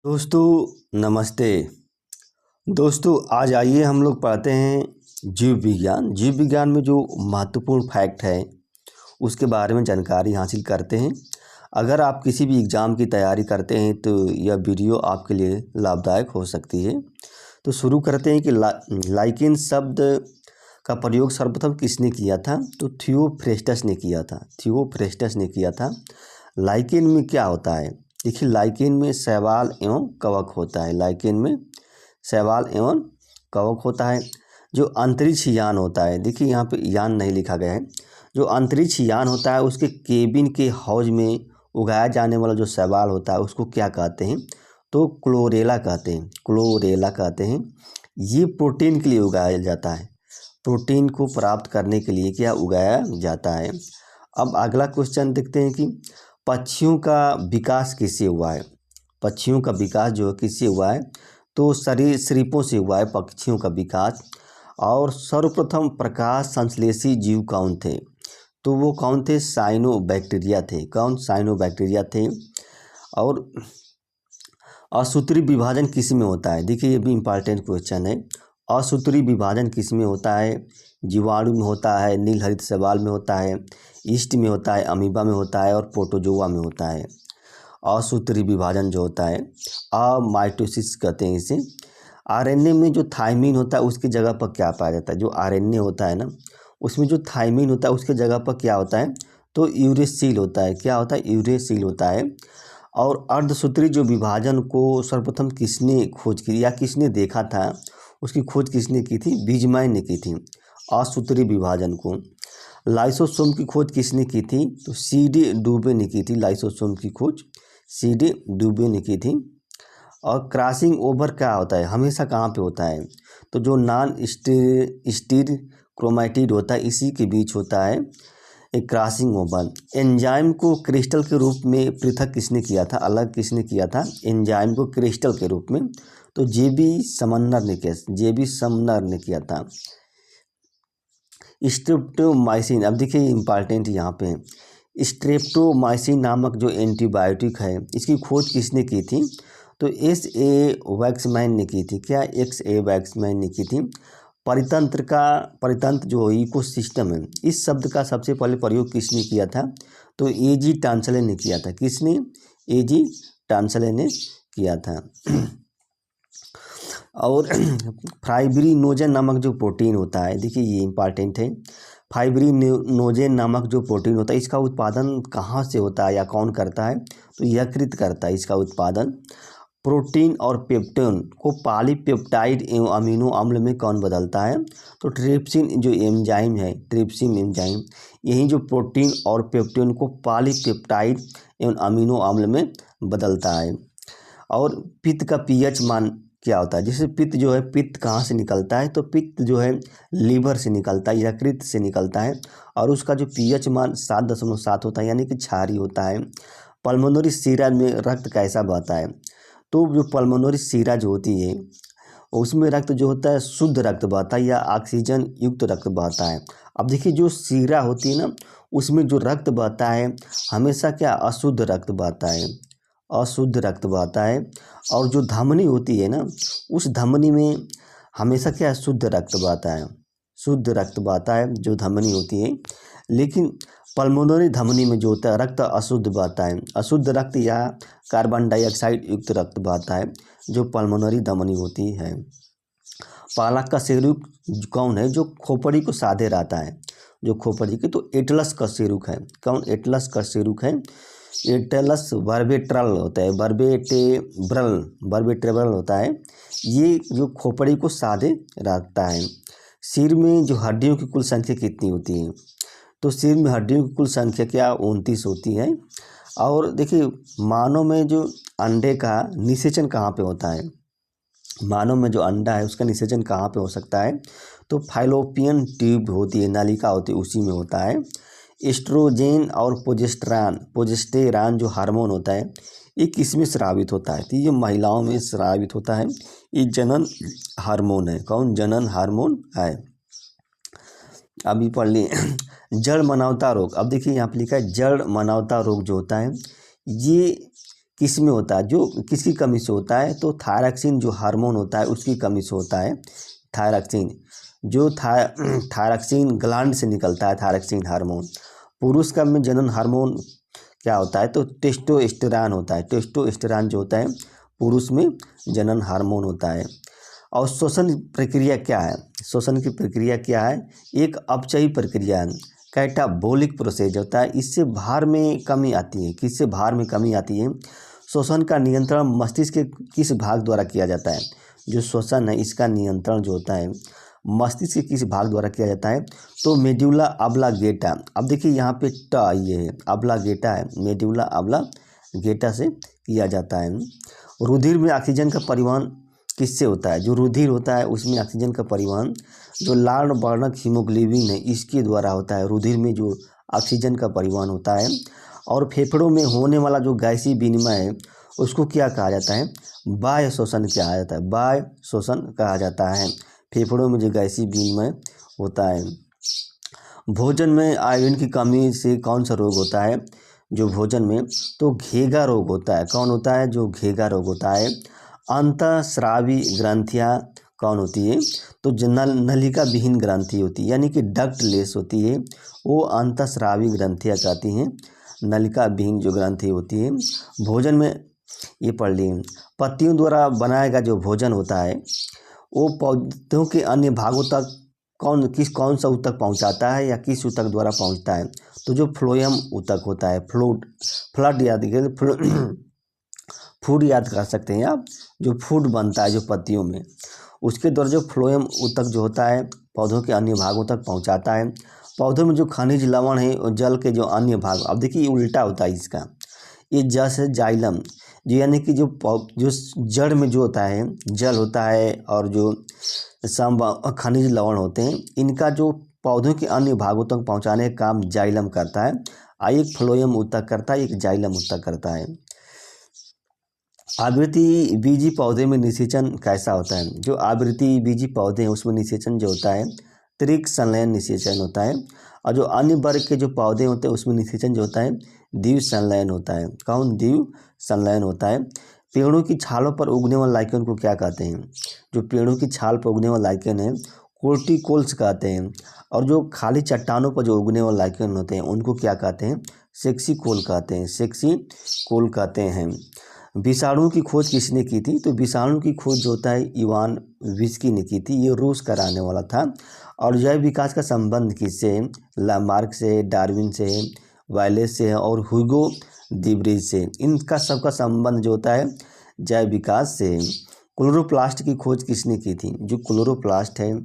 दोस्तों नमस्ते। दोस्तों आज आइए हम लोग पढ़ते हैं जीव विज्ञान। जीव विज्ञान में जो महत्वपूर्ण फैक्ट है उसके बारे में जानकारी हासिल करते हैं। अगर आप किसी भी एग्ज़ाम की तैयारी करते हैं तो यह वीडियो आपके लिए लाभदायक हो सकती है। तो शुरू करते हैं कि लाइकेन शब्द का प्रयोग सर्वप्रथम किसने किया था? तो थियोफ्रेस्टस ने किया था। थियोफ्रेस्टस ने किया था। लाइकेन में क्या होता है? देखिए लाइकेन में शैवाल एवं कवक होता है। लाइकेन में शैवाल एवं कवक होता है। जो अंतरिक्ष यान होता है, देखिए यहाँ पे यान नहीं लिखा गया है। जो अंतरिक्ष यान होता है उसके केबिन के हौज में उगाया जाने वाला जो शैवाल होता है उसको क्या कहते हैं? तो क्लोरेला कहते हैं। क्लोरेला कहते हैं। ये प्रोटीन के लिए उगाया जाता है। प्रोटीन को प्राप्त करने के लिए क्या उगाया जाता है। अब अगला क्वेश्चन देखते हैं कि पक्षियों का विकास किससे हुआ है? पक्षियों का विकास जो है किससे हुआ है? तो सरीसृपों से हुआ है पक्षियों का विकास। और सर्वप्रथम प्रकाश संश्लेषी जीव कौन थे? तो वो कौन थे? साइनोबैक्टीरिया थे। कौन? साइनोबैक्टीरिया थे। और असूत्री विभाजन किस में होता है? देखिए ये भी इम्पॉर्टेंट क्वेश्चन है। असूत्री विभाजन किस में होता है? जीवाणु में होता है, नीलहरित शैवाल में होता है, ईस्ट में होता है, अमीबा में होता है और प्रोटोजोआ में होता है। असूत्री विभाजन जो होता है माइटोसिस कहते हैं इसे। आरएनए में जो थायमीन होता है उसकी जगह पर क्या पाया जाता है? जो आरएनए होता है ना उसमें जो थायमीन होता है उसकी जगह पर क्या होता है? तो यूरेसिल होता है। क्या होता है? यूरेसिल होता है। और अर्धसूत्री जो विभाजन को सर्वप्रथम किसने खोज की या किसने देखा था? उसकी खोज किसने की थी? बीजमैन ने की थी असूत्री विभाजन को। लाइसोसोम की खोज किसने की थी? तो सीडी डुबे ने की थी। लाइसोसोम की खोज सीडी डुबे ने की थी। और क्रॉसिंग ओवर क्या होता है? हमेशा कहाँ पे होता है? तो जो नॉन स्टीर क्रोमैटिड होता है इसी के बीच होता है एक क्रॉसिंग ओवर। एंजाइम को क्रिस्टल के रूप में पृथक किसने किया था? अलग किसने किया था एंजाइम को क्रिस्टल के रूप में? तो जेबी समन्नर ने किया। जेबी समन्नर ने किया था। स्ट्रेप्टोमाइसिन, अब देखिए इम्पॉर्टेंट यहाँ पे स्ट्रेप्टोमाइसिन नामक जो एंटीबायोटिक है इसकी खोज किसने की थी? तो S.A. वैक्समैन ने की थी। क्या? X.A. वैक्समैन ने की थी। परितंत्र जो इकोसिस्टम है इस शब्द का सबसे पहले प्रयोग किसने किया था? तो A.G. टांसले ने किया था। किसने? A.G. टांसले ने किया था। और फाइब्रिनोजन नामक जो प्रोटीन होता है, देखिए ये इम्पॉर्टेंट है। फाइब्रिनोजन नामक जो प्रोटीन होता है इसका उत्पादन कहाँ से होता है या कौन करता है? तो यकृत करता है इसका उत्पादन। प्रोटीन और पेप्टोन को पॉलीपेप्टाइड एवं अमीनो अम्ल में कौन बदलता है? तो ट्रिप्सिन जो एंजाइम है, ट्रिप्सिन एंजाइम यही जो प्रोटीन और पेप्टोन को पॉलीपेप्टाइड एवं अमीनो अम्ल में बदलता है। और पित्त का पीएच मान क्या होता है? जैसे पित्त जो है, पित्त कहाँ से निकलता है? तो पित्त जो है लीवर से निकलता है, यकृत से निकलता है और उसका जो पीएच मान 7.7 होता है यानी कि क्षारीय होता है। पल्मोनरी सीरा में रक्त कैसा बहता है? तो जो पल्मोनरी सीरा जो होती है उसमें रक्त जो होता है शुद्ध रक्त बहता है या ऑक्सीजन युक्त रक्त बहता है। अब देखिए जो सीरा होती है ना उसमें जो रक्त बहता है हमेशा क्या? अशुद्ध रक्त बहता है। अशुद्ध रक्त बहता है। और जो धमनी होती है ना उस धमनी में हमेशा क्या? शुद्ध रक्त बहता है। शुद्ध रक्त बहता है जो धमनी होती है। लेकिन पल्मोनरी धमनी में जो होता है रक्त अशुद्ध बहता है। अशुद्ध रक्त या कार्बन डाइऑक्साइड युक्त रक्त बहता है जो पल्मोनरी धमनी होती है। पालक का शेरूक कौन है? जो खोपड़ी को साधे रहता है, जो खोपड़ी के, तो एटलस का शेरूक है। कौन? एटलस का शेरूक है। एटलस वर्बेट्रल होता है। वर्बेट्रेबल होता है। ये जो खोपड़ी को साधे रखता है। सिर में जो हड्डियों की कुल संख्या कितनी होती है? तो सिर में हड्डियों की कुल संख्या क्या? 29 होती है। और देखिए मानव में जो अंडे का निषेचन कहाँ पे होता है? मानव में जो अंडा है उसका निषेचन कहाँ पे हो सकता है? तो फाइलोपियन ट्यूब होती है, नालिका होती है, उसी में होता है। एस्ट्रोजेन और प्रोजेस्टेरान जो हार्मोन होता है ये किस में स्रावित होता है? तो ये महिलाओं में स्रावित होता है। ये जनन हार्मोन है। कौन? जनन हार्मोन है। अभी पढ़ लिए जड़ मनावता रोग। अब देखिए यहाँ पे लिखा है जड़ मनावता रोग जो होता है ये किस में होता है, जो किसकी कमी से होता है, तो थायरॉक्सिन जो हार्मोन होता है उसकी कमी से होता है। थायरॉक्सिन जो थायरॉक्सिन ग्लैंड से निकलता है, थायरॉक्सिन हार्मोन। पुरुष का में जनन हार्मोन क्या होता है, तो टेस्टोस्टेरोन होता है। टेस्टोस्टेरोन जो होता है पुरुष में जनन हार्मोन होता है। और श्वसन प्रक्रिया क्या है, श्वसन की प्रक्रिया क्या है, एक अपचयी प्रक्रिया है, कैटाबोलिक प्रोसेस होता है। इससे भार में कमी आती है। किससे भार में कमी आती है, श्वसन का नियंत्रण मस्तिष्क के किस भाग द्वारा किया जाता है, जो श्वसन है इसका नियंत्रण जो होता है मस्तिष्क के किस भाग द्वारा किया जाता है, तो मेडुला ऑब्लांगेटा। अब देखिए यहाँ पे ये है, ऑब्लांगेटा है, मेडुला ऑब्लांगेटा से किया जाता है। रुधिर में ऑक्सीजन का परिवहन किससे होता है, जो रुधिर होता है उसमें ऑक्सीजन का परिवहन जो लाल वर्णक हीमोग्लोबिन है इसके द्वारा होता है। रुधिर में जो ऑक्सीजन का परिवहन होता है। और फेफड़ों में होने वाला जो गैसीय विनिमय है उसको क्या कहा जाता है, बाह्य श्वसन कहा जाता है, बाह्य श्वसन कहा जाता है। फेफड़ों में जो गैसीय विनिमय होता है। भोजन में आयरन की कमी से कौन सा रोग होता है, जो भोजन में, तो घेगा रोग होता है। कौन होता है, जो घेगा रोग होता है। अंतःस्रावी ग्रंथियाँ कौन होती है, तो जो नलिका विहीन ग्रंथि होती है, यानी कि डक्टलेस होती है, वो अंतःस्रावी ग्रंथियाँ कहती हैं। नलिका विहीन जो ग्रंथि होती है। भोजन में ये पढ़ लिए, पत्तियों द्वारा बनाया गया जो भोजन होता है वो पौधों के अन्य भागों तक कौन सा ऊतक पहुंचाता है या किस ऊतक द्वारा पहुंचता है, तो जो फ्लोएम ऊतक होता है। फ्लड याद फूड याद कर सकते हैं आप, जो फूड बनता है जो पत्तियों में, उसके द्वारा जो फ्लोएम ऊतक जो होता है पौधों के अन्य भागों तक पहुंचाता है। पौधों में जो खनिज लवण है और जल के जो अन्य भाग, अब देखिए उल्टा होता है इसका, ये जस है जाइलम, जो यानी कि जो जड़ में जो होता है जल होता है और जो खनिज लवण होते हैं इनका जो पौधों के अन्य भागों तक पहुंचाने का काम जाइलम करता है। एक फ्लोएम ऊतक करता है, एक जाइलम ऊतक करता है। आवृत्ति बीजी पौधे में निषेचन कैसा होता है, जो आवृत्ति बीजी पौधे हैं उसमें निषेचन जो होता है त्रिक संलयन निषेचन होता है। और जो अन्य वर्ग के जो पौधे होते हैं उसमें निषेचन जो होता है द्विव संलयन होता है। कौन, द्विव संलयन होता है। पेड़ों की छालों पर उगने वाले लाइकेन को क्या कहते हैं, जो पेड़ों की छाल पर उगने वाले लाइकेन है कोर्टिकोल्स कहते हैं। और जो खाली चट्टानों पर जो उगने वाले लाइकेन होते हैं उनको क्या कहते हैं, सेक्सीकोल कहते हैं, सेक्सीकोल कहते हैं। विषाणु की खोज किसने की थी, तो विषाणु की खोज जो होता है इवान विस्की ने की थी, ये रूस का रहने वाला था। और जैव विकास का संबंध किससे, लामार्क से, डार्विन से, वायलेस से और ह्यूगो डिब्रीज से। इनका सबका संबंध जो होता है जैव विकास से। क्लोरोप्लास्ट की खोज किसने की थी, जो क्लोरोप्लास्ट है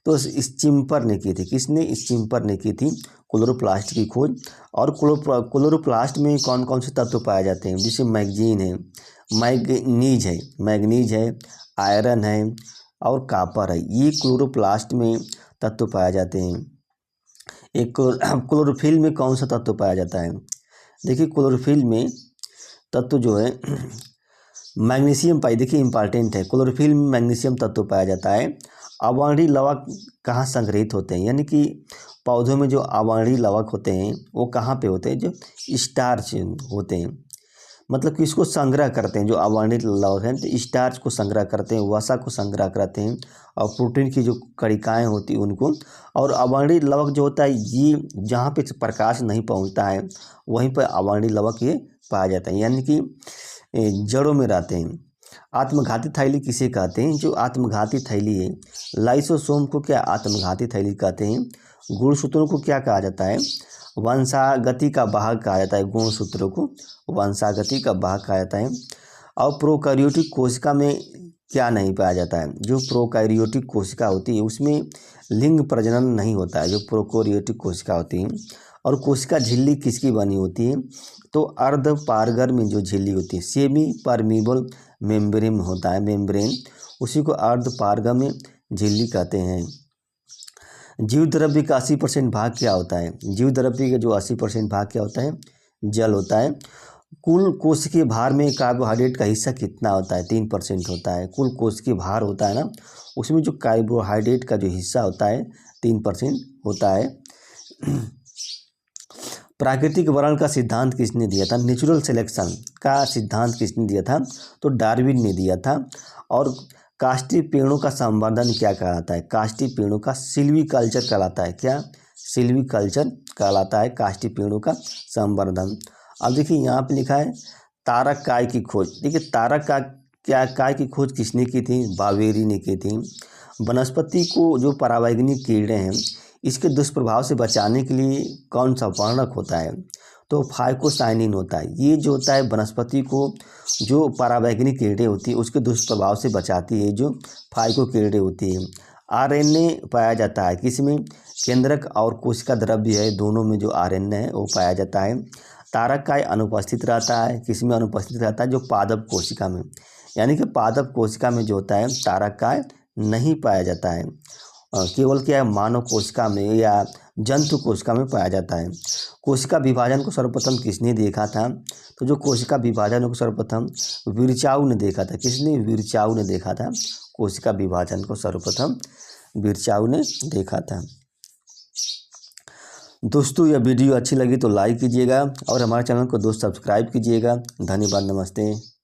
तो स्चिम्पर ने की थी। किसने, स्चिम्पर ने की थी क्लोरोप्लास्ट की खोज। और क्लोरोप्लास्ट में कौन कौन से तत्व पाए जाते हैं, जैसे मैग्नीज है, आयरन है और कॉपर है, ये क्लोरोप्लास्ट में तत्व पाए जाते हैं। एक क्लोरोफिल में कौन सा तत्व पाया जाता है, देखिए क्लोरोफिल में तत्व जो है मैग्नीशियम पाई, देखिए इंपॉर्टेंट है, क्लोरोफिल में मैग्नीशियम तत्व पाया जाता है। आवरणीय लवक कहाँ संग्रहित होते हैं, यानी कि पौधों में जो आवरणीय लवक होते हैं वो कहाँ पे होते हैं, जो स्टार्च होते हैं, मतलब कि इसको संग्रह करते हैं। जो आवरणीय लवक हैं तो स्टार्च को संग्रह करते हैं, वसा को संग्रह करते हैं और प्रोटीन की जो कणिकाएँ होती हैं उनको। और आवरणीय लवक जो होता है ये जहाँ पे प्रकाश नहीं पहुँचता है वहीं पर आवरणीय लवक ये पाया जाता है, यानी कि जड़ों में रहते हैं। आत्मघाती थैली किसे कहते हैं, जो आत्मघाती थैली है, लाइसोसोम को क्या आत्मघाती थैली कहते हैं। गुणसूत्रों को क्या कहा जाता है, वंशागति का वाहक कहा जाता है, गुणसूत्रों को वंशागति का वाहक कहा जाता है। और प्रोकैरियोटिक कोशिका में क्या नहीं पाया जाता है, जो प्रोकैरियोटिक कोशिका होती है उसमें लिंग प्रजनन नहीं होता है, जो प्रोकैरियोटिक कोशिका होती है। और कोशिका झिल्ली किसकी बनी होती है, तो अर्ध पारगर में जो झिल्ली होती है, सेमी परमीबल मेम्ब्रेन होता है, मेम्ब्रेन, उसी को अर्ध पारगर में झिल्ली कहते हैं। जीव द्रव्य का 80% भाग क्या होता है, जीव द्रव्य का जो 80% भाग क्या होता है, जल होता है। कुल कोशिकीय भार में कार्बोहाइड्रेट का हिस्सा कितना होता है, 3% होता है। कुल कोशिकीय भार होता है ना, उसमें जो कार्बोहाइड्रेट का जो हिस्सा होता है 3% होता है। प्राकृतिक वर्णन का सिद्धांत किसने दिया था? नेचुरल सिलेक्शन का सिद्धांत किसने दिया था? तो डार्विन ने दिया था। और काष्ठी पेड़ों का संवर्धन क्या कहलाता है? काष्ठी पेड़ों का सिल्वीकल्चर कहलाता है। क्या? सिल्वीकल्चर कहलाता है काष्ठी पेड़ों का संवर्धन। अब देखिए यहाँ पे लिखा है तारक काय की खोज। देखिए तारक का क्या काय की खोज किसने की थी? बावेरी ने की थी। वनस्पति को जो परावैंगनिक कीड़े हैं इसके दुष्प्रभाव से बचाने के लिए कौन सा वर्णक होता है? तो फाइकोसाइनिन होता है। ये जो होता है वनस्पति को जो परावैंगनिक कीड़े होती है उसके दुष्प्रभाव से बचाती है, जो फाइको कीड़े होती है। आरएनए पाया जाता है किसमें? केंद्रक और कोशिका द्रव्य है, दोनों में जो आरएनए है वो पाया जाता है। तारक काय अनुपस्थित रहता है, किसमें अनुपस्थित रहता है? जो पादप कोशिका में, यानी कि पादप कोशिका में जो होता है तारक काय नहीं पाया जाता है। केवल क्या है मानव कोशिका में या जंतु कोशिका में पाया जाता है। कोशिका विभाजन को सर्वप्रथम किसने देखा था? तो जो कोशिका विभाजन को सर्वप्रथम विरचाऊ ने देखा था। किसने? विरचाऊ ने देखा था। कोशिका विभाजन को सर्वप्रथम विरचाऊ ने देखा था। दोस्तों यह वीडियो अच्छी लगी तो लाइक कीजिएगा और हमारे चैनल को दोस्त सब्सक्राइब कीजिएगा। धन्यवाद, नमस्ते।